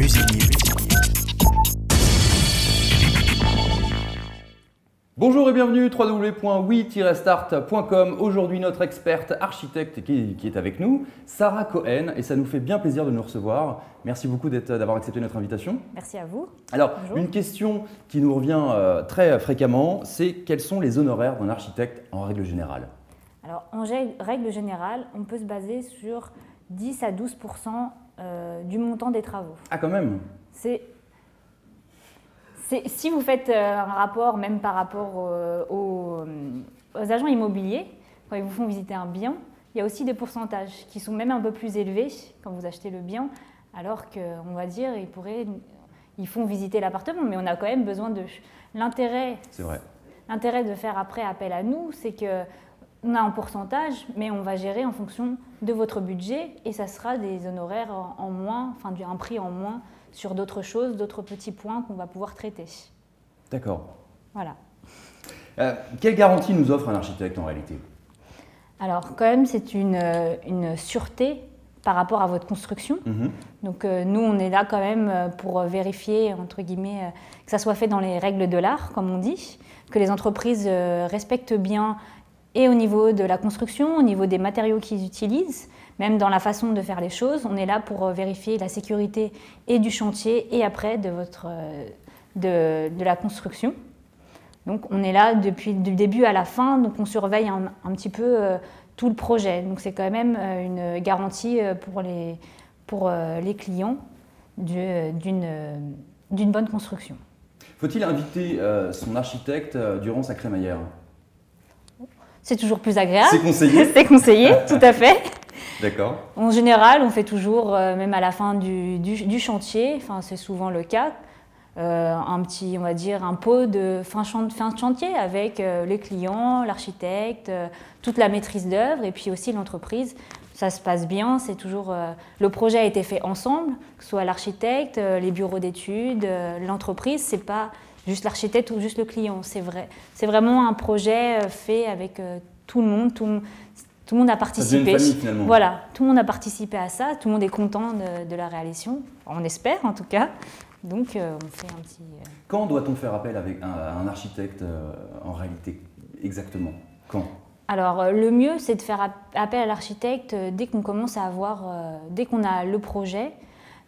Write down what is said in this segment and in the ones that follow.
Musinier. Bonjour et bienvenue, www.oui-start.com. Aujourd'hui, notre experte architecte qui est avec nous, Sarah Cohen, et ça nous fait bien plaisir de nous recevoir. Merci beaucoup d'avoir accepté notre invitation. Merci à vous. Alors, Bonjour. une question qui nous revient très fréquemment, c'est quels sont les honoraires d'un architecte en règle générale? Alors, en règle générale, on peut se baser sur 10 à 12% du montant des travaux. Ah, quand même. Si vous faites un rapport, même par rapport aux agents immobiliers, quand ils vous font visiter un bien, il y a aussi des pourcentages qui sont même un peu plus élevés quand vous achetez le bien, alors qu'on va dire ils font visiter l'appartement, mais on a quand même besoin de... L'intérêt de faire après appel à nous, c'est qu'on a un pourcentage, mais on va gérer en fonction de votre budget et ça sera des honoraires en moins, enfin un prix en moins, sur d'autres choses, d'autres petits points qu'on va pouvoir traiter. D'accord. Voilà. Quelle garantie nous offre un architecte en réalité? Alors quand même, c'est une sûreté par rapport à votre construction. Donc nous, on est là quand même pour vérifier, entre guillemets, que ça soit fait dans les règles de l'art, comme on dit, que les entreprises respectent bien et au niveau de la construction, au niveau des matériaux qu'ils utilisent, même dans la façon de faire les choses. On est là pour vérifier la sécurité et du chantier et après de la construction. Donc on est là depuis du début à la fin, donc on surveille un petit peu tout le projet. Donc c'est quand même une garantie pour les clients d'une bonne construction. Faut-il inviter son architecte durant sa crémaillère? C'est toujours plus agréable. C'est conseillé. C'est conseillé, tout à fait. D'accord. En général, on fait toujours, même à la fin du chantier, enfin c'est souvent le cas, un petit, on va dire, un pot de fin de chantier avec les clients, l'architecte, toute la maîtrise d'œuvre et puis aussi l'entreprise. Ça se passe bien, c'est toujours le projet a été fait ensemble, que ce soit l'architecte, les bureaux d'études, l'entreprise, c'est pas juste l'architecte ou juste le client, c'est vrai. C'est vraiment un projet fait avec tout le monde, tout le monde a participé. Ça devient une famille, finalement. Voilà, tout le monde a participé à ça, tout le monde est content de la réalisation, on espère en tout cas. Donc on fait un petit... Quand doit-on faire appel à un architecte en réalité exactement? Quand? Alors le mieux c'est de faire appel à l'architecte dès qu'on commence à avoir, dès qu'on a le projet.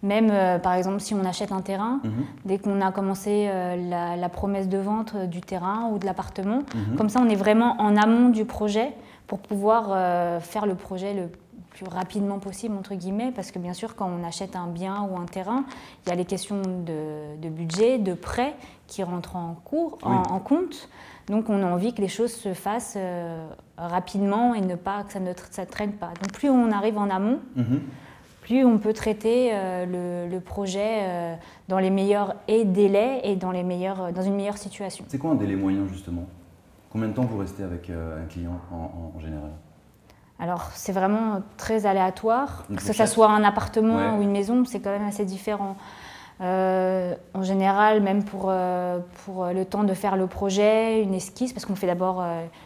Même par exemple si on achète un terrain, dès qu'on a commencé la promesse de vente du terrain ou de l'appartement, comme ça on est vraiment en amont du projet pour pouvoir faire le projet le plus rapidement possible entre guillemets, parce que bien sûr quand on achète un bien ou un terrain, il y a les questions de budget, de prêt qui rentrent en compte. Donc on a envie que les choses se fassent rapidement et que ça ne traîne pas. Donc plus on arrive en amont, plus on peut traiter le projet dans les meilleurs délais et dans une meilleure situation. C'est quoi un délai moyen justement? Combien de temps vous restez avec un client en général? Alors c'est vraiment très aléatoire, que ce soit un appartement ou une maison, c'est quand même assez différent. En général, même pour le temps de faire le projet, une esquisse, parce qu'on fait d'abord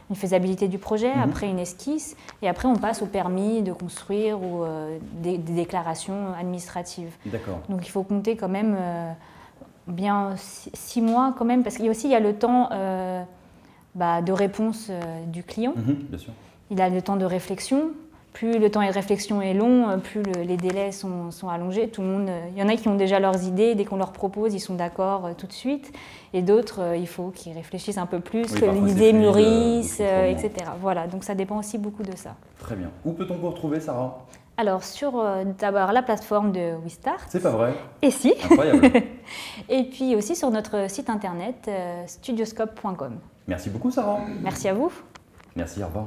une faisabilité du projet, après une esquisse, et après on passe au permis de construire ou des déclarations administratives. D'accord. Donc il faut compter quand même bien 6 mois quand même, parce qu'il y a aussi le temps de réponse du client. Bien sûr. Il a le temps de réflexion. Plus le temps de réflexion est long, plus les délais sont allongés. Tout le monde, il y en a qui ont déjà leurs idées, dès qu'on leur propose, ils sont d'accord tout de suite. Et d'autres, il faut qu'ils réfléchissent un peu plus, que l'idée mûrisse, etc. Voilà, donc ça dépend aussi beaucoup de ça. Très bien. Où peut-on vous retrouver, Sarah? Alors, sur d'abord la plateforme de WeStart. C'est pas vrai? Et si. Incroyable. Et puis aussi sur notre site internet, studioscope.com. Merci beaucoup, Sarah. Merci à vous. Merci, au revoir.